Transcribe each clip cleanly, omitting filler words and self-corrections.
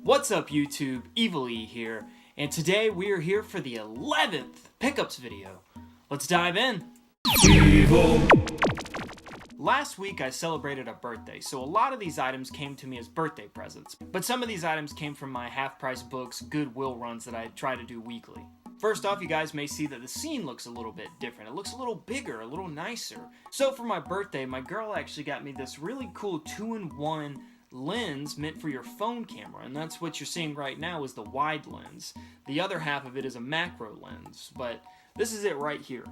What's up YouTube, Evil E here, and today we are here for the 11th pickups video. Let's dive in. Evil. Last week I celebrated a birthday, so a lot of these items came to me as birthday presents, but some of these items came from my half-price books Goodwill runs that I try to do weekly. First off, you guys may see that the scene looks a little bit different. It looks a little bigger, a little nicer. So for my birthday, my girl actually got me this really cool 2-in-1 lens meant for your phone camera, and that's what you're seeing right now is the wide lens. The other half of it is a macro lens, but this is it right here.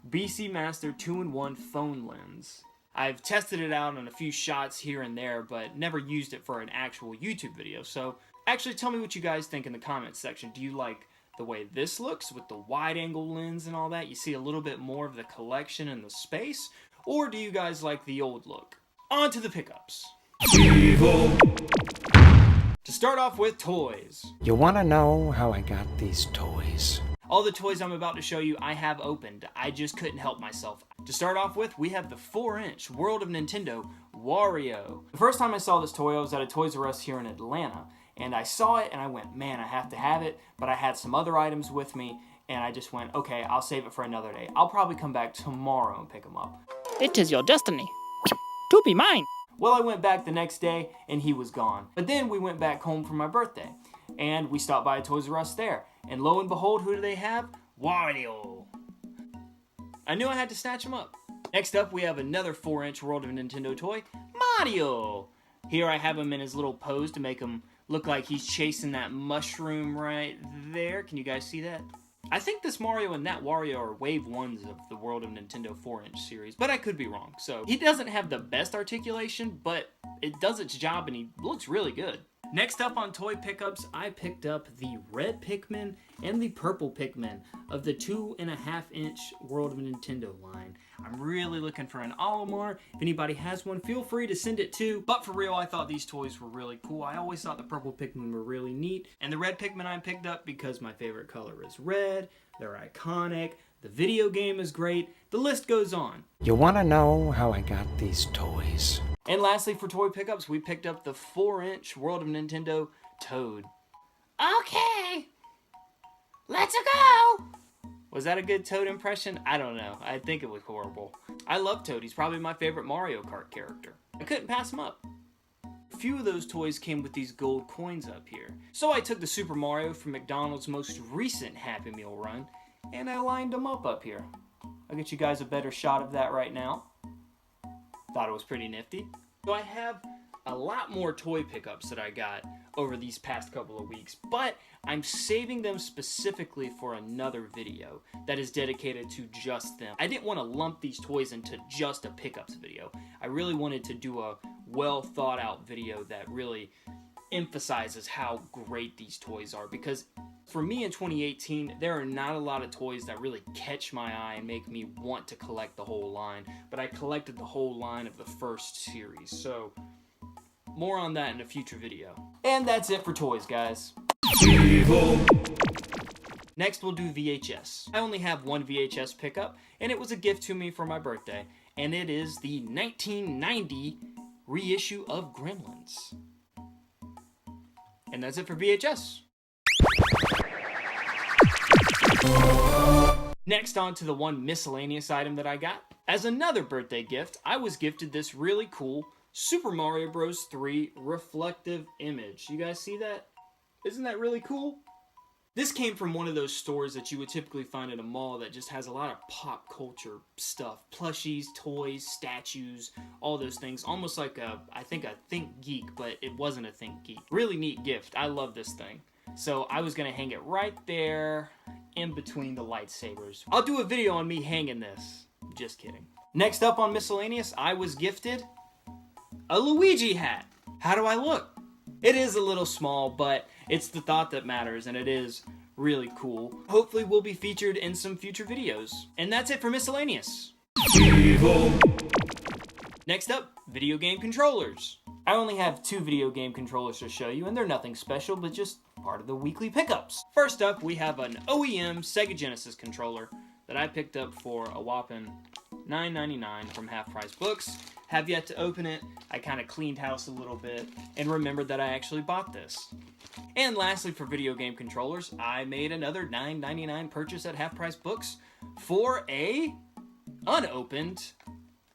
BC Master 2-in-1 phone lens. I've tested it out on a few shots here and there, but never used it for an actual YouTube video, so actually tell me what you guys think in the comments section. Do you like the way this looks with the wide angle lens and all that? You see a little bit more of the collection and the space, or do you guys like the old look? On to the pickups. Evil. To start off with toys. You wanna know how I got these toys? All the toys I'm about to show you I have opened. I just couldn't help myself. To start off with, we have the 4-inch World of Nintendo Wario. The first time I saw this toy, I was at a Toys R Us here in Atlanta, and I saw it and I went, man, I have to have it, but I had some other items with me, and I just went, okay, I'll save it for another day. I'll probably come back tomorrow and pick them up. It is your destiny to be mine. Well, I went back the next day, and he was gone. But then we went back home for my birthday, and we stopped by Toys R Us there. And lo and behold, who do they have? Wario. I knew I had to snatch him up. Next up, we have another 4-inch World of Nintendo toy, Mario. Here I have him in his little pose to make him look like he's chasing that mushroom right there. Can you guys see that? I think this Mario and that Wario are wave 1s of the World of Nintendo 4-inch series, but I could be wrong. So he doesn't have the best articulation, but it does its job and he looks really good. Next up on toy pickups, I picked up the red Pikmin and the purple Pikmin of the 2.5-inch World of Nintendo line. I'm really looking for an Olimar. If anybody has one, feel free to send it too. But for real, I thought these toys were really cool. I always thought the purple Pikmin were really neat. And the red Pikmin I picked up because my favorite color is red. They're iconic. The video game is great. The list goes on. You wanna know how I got these toys? And lastly, for toy pickups, we picked up the 4-inch World of Nintendo Toad. Okay, let's go! Was that a good Toad impression? I don't know. I think it was horrible. I love Toad. He's probably my favorite Mario Kart character. I couldn't pass him up. A few of those toys came with these gold coins up here. So I took the Super Mario from McDonald's most recent Happy Meal run, and I lined them up here. I'll get you guys a better shot of that right now. Thought it was pretty nifty. So I have a lot more toy pickups that I got over these past couple of weeks, but I'm saving them specifically for another video that is dedicated to just them. I didn't want to lump these toys into just a pickups video. I really wanted to do a well thought out video that really emphasizes how great these toys are, because for me in 2018, there are not a lot of toys that really catch my eye and make me want to collect the whole line, but I collected the whole line of the first series, so more on that in a future video. And that's it for toys, guys. Evil. Next we'll do VHS. I only have one VHS pickup, and it was a gift to me for my birthday, and it is the 1990 reissue of Gremlins. And that's it for VHS. Next on to the one miscellaneous item that I got. As another birthday gift, I was gifted this really cool Super Mario Bros. 3 reflective image. You guys see that? Isn't that really cool? This came from one of those stores that you would typically find at a mall that just has a lot of pop culture stuff. Plushies, toys, statues, all those things. Almost like I think a Think Geek, but it wasn't a Think Geek. Really neat gift. I love this thing. So I was gonna hang it right there in between the lightsabers. I'll do a video on me hanging this. Just kidding. Next up on miscellaneous, I was gifted a Luigi hat. How do I look? It is a little small, but it's the thought that matters, and it is really cool. Hopefully we'll be featured in some future videos. And that's it for miscellaneous. Evil. Next up, video game controllers. I only have 2 video game controllers to show you, and they're nothing special, but just part of the weekly pickups. First up, we have an OEM Sega Genesis controller that I picked up for a whopping $9.99 from Half Price Books. Have yet to open it. I kind of cleaned house a little bit and remembered that I actually bought this. And lastly, for video game controllers, I made another $9.99 purchase at Half Price Books for a unopened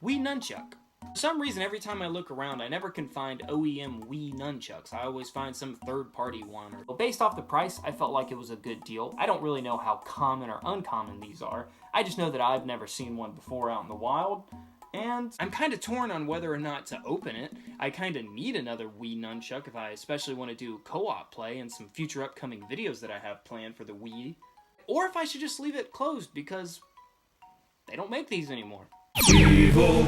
Wii Nunchuck. For some reason, every time I look around, I never can find OEM Wii Nunchucks. I always find some third-party one. Well, based off the price, I felt like it was a good deal. I don't really know how common or uncommon these are. I just know that I've never seen one before out in the wild. And I'm kind of torn on whether or not to open it. I kind of need another Wii Nunchuck if I especially want to do co-op play and some future upcoming videos that I have planned for the Wii. Or if I should just leave it closed because they don't make these anymore. Evil.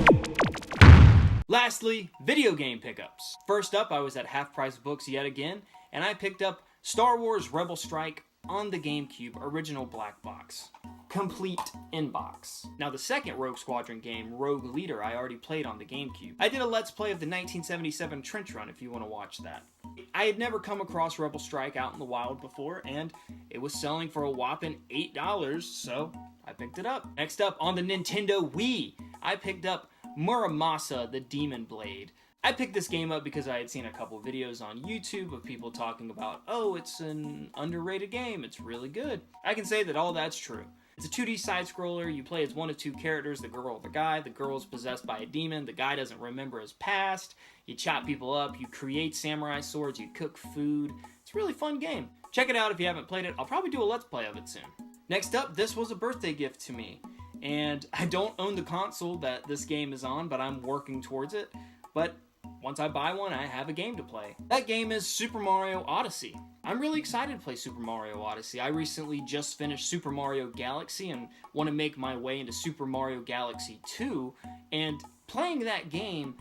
Lastly, video game pickups. First up, I was at Half Price Books yet again, and I picked up Star Wars Rebel Strike on the GameCube original black box. Complete inbox. Now the second Rogue Squadron game, Rogue Leader, I already played on the GameCube. I did a Let's Play of the 1977 Trench Run if you want to watch that. I had never come across Rebel Strike out in the wild before, and it was selling for a whopping $8, so I picked it up. Next up, on the Nintendo Wii, I picked up Muramasa the Demon Blade. I picked this game up because I had seen a couple videos on YouTube of people talking about, oh, it's an underrated game, it's really good. I can say that all that's true. It's a 2D side-scroller, you play as one of two characters, the girl or the guy. The girl is possessed by a demon, the guy doesn't remember his past. You chop people up, you create samurai swords, you cook food. It's a really fun game. Check it out if you haven't played it. I'll probably do a Let's Play of it soon. Next up, this was a birthday gift to me. And I don't own the console that this game is on, but I'm working towards it. But once I buy one, I have a game to play. That game is Super Mario Odyssey. I'm really excited to play Super Mario Odyssey. I recently just finished Super Mario Galaxy and want to make my way into Super Mario Galaxy 2. And playing that game,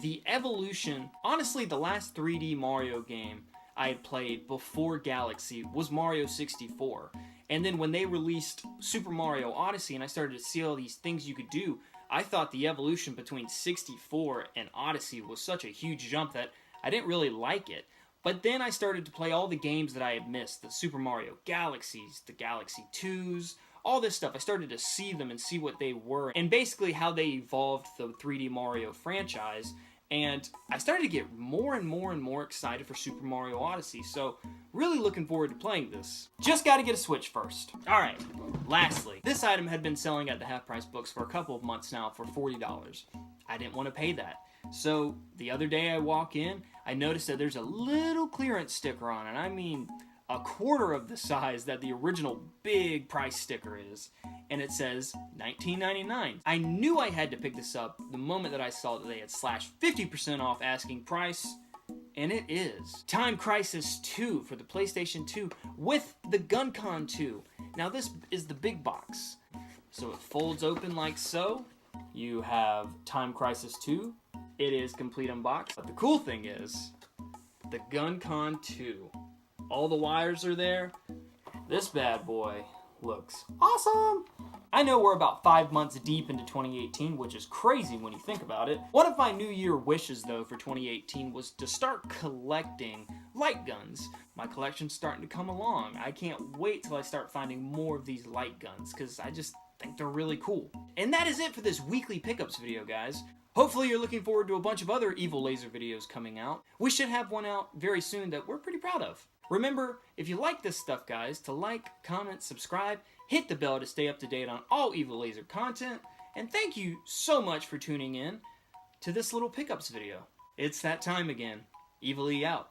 the evolution, honestly, the last 3D Mario game I had played before Galaxy was Mario 64. And then when they released Super Mario Odyssey and I started to see all these things you could do, I thought the evolution between 64 and Odyssey was such a huge jump that I didn't really like it. But then I started to play all the games that I had missed, the Super Mario Galaxies, the Galaxy 2s, all this stuff. I started to see them and see what they were, and basically how they evolved the 3D Mario franchise. And I started to get more and more and more excited for Super Mario Odyssey, so really looking forward to playing this. Just gotta get a Switch first. Alright, lastly, this item had been selling at the Half Price Books for a couple of months now for $40. I didn't want to pay that. So the other day I walk in, I noticed that there's a little clearance sticker on it. I mean, a quarter of the size that the original big price sticker is. And it says $19.99. I knew I had to pick this up the moment that I saw that they had slashed 50% off asking price. And it is Time Crisis 2 for the PlayStation 2 with the GunCon 2. Now this is the big box. So it folds open like so. You have Time Crisis 2. It is complete unboxed. But the cool thing is the GunCon 2. All the wires are there. This bad boy looks awesome. I know we're about 5 months deep into 2018, which is crazy when you think about it. One of my New Year wishes, though, for 2018 was to start collecting light guns. My collection's starting to come along. I can't wait till I start finding more of these light guns, because I just think they're really cool. And that is it for this weekly pickups video, guys. Hopefully you're looking forward to a bunch of other Evil Laser videos coming out. We should have one out very soon that we're pretty proud of. Remember, if you like this stuff, guys, to like, comment, subscribe, hit the bell to stay up to date on all Evil Laser content, and thank you so much for tuning in to this little pickups video. It's that time again. Evil E out.